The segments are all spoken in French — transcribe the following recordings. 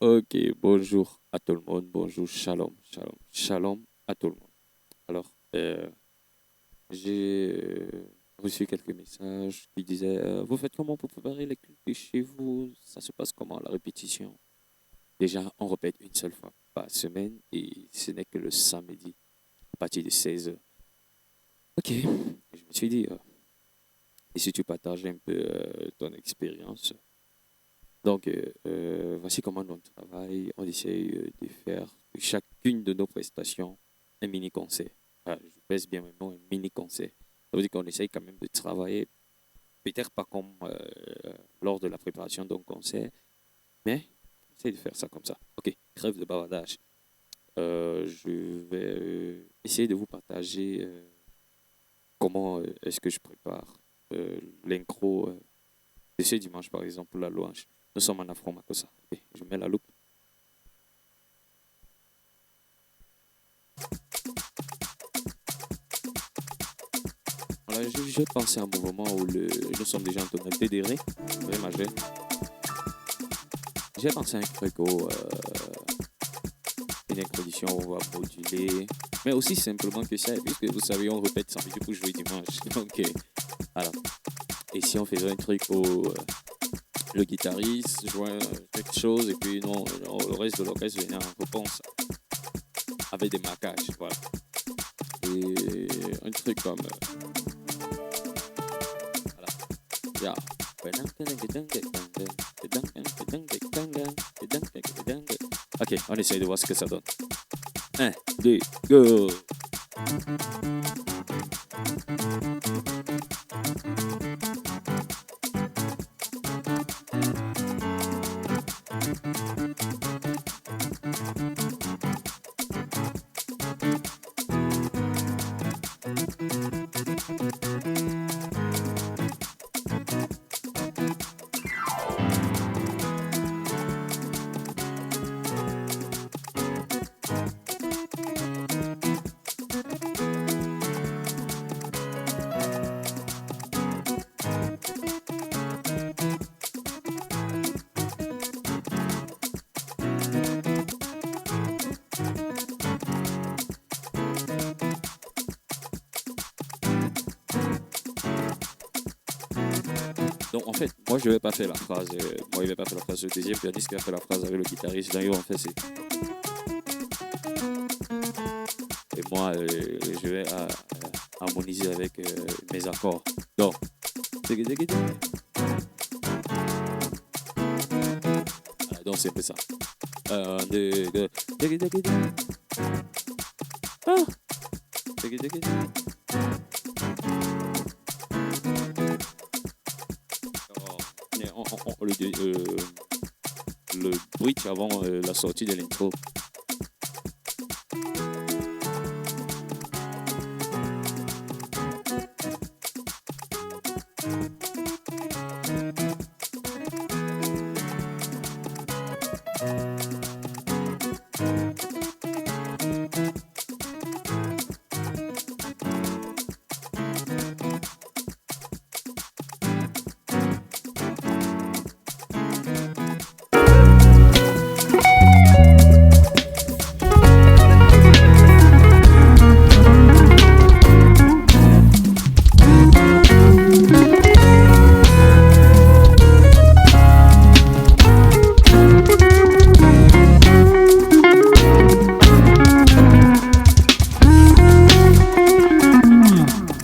Ok, bonjour à tout le monde, bonjour, shalom, shalom, shalom à tout le monde. Alors, j'ai reçu quelques messages qui disaient vous faites comment pour préparer les cultes chez vous? Ça se passe comment la répétition? Déjà, on répète une seule fois par semaine et ce n'est que le samedi à partir de 16h. Ok, je me suis dit, et si tu partages un peu ton expérience? Donc, voici comment on travaille. On essaye de faire de chacune de nos prestations un mini-concert. Ah, je pèse bien mes mots, un mini-concert. Ça veut dire qu'on essaye quand même de travailler, peut-être pas comme lors de la préparation d'un concert, mais on essaye de faire ça comme ça. Ok, trêve de bavardage. Je vais essayer de vous partager comment est-ce que je prépare l'intro de ce dimanche, par exemple, la louange. Nous sommes en Afro-Makossa. Okay, je mets la loupe. Alors, je pensais à un mouvement où nous sommes déjà en tonalité de Ré, Ré majeur. J'ai pensé à un truc où une introduction où on va moduler, mais aussi simplement que ça, puisque vous savez, on répète samedi pour jouer dimanche. Donc, alors, et si on faisait un truc où le guitariste jouait quelque chose et puis non, le reste de l'orchestre venait en réponse avec des marquages, voilà. Et un truc comme voilà. Yeah. Ok, on essaye de voir ce que ça donne. 1, 2, go! Donc en fait, moi je vais pas faire la phrase, moi il va pas faire la phrase, le deuxième pianiste qui va faire la phrase avec le guitariste, là en fait c'est... Et moi je vais harmoniser avec mes accords. Donc, donc c'est un peu ça. 1, 2, 2. Ah. Le bridge avant la sortie de l'intro.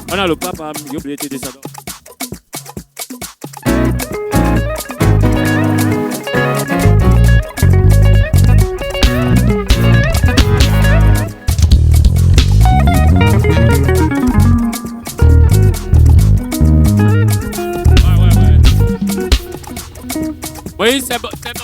On a le papa, j'ai oublié de ça. Oui, c'est bon, c'est bon.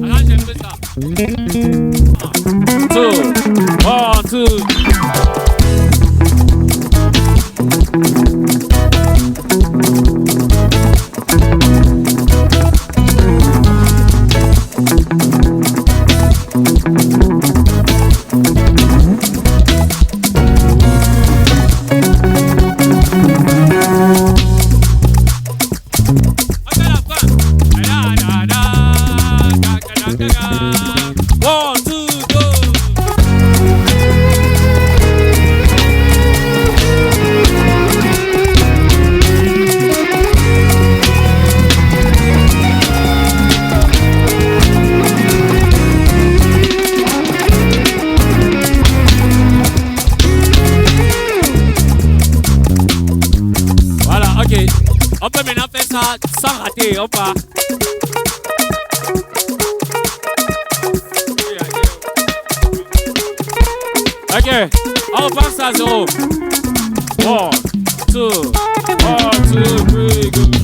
Arrange un peu ça. 2, 1, 2. On peut maintenant faire ça sans rater, on part. Ok, on repart ça à 0. 1, 2, 1, 2, 3, go.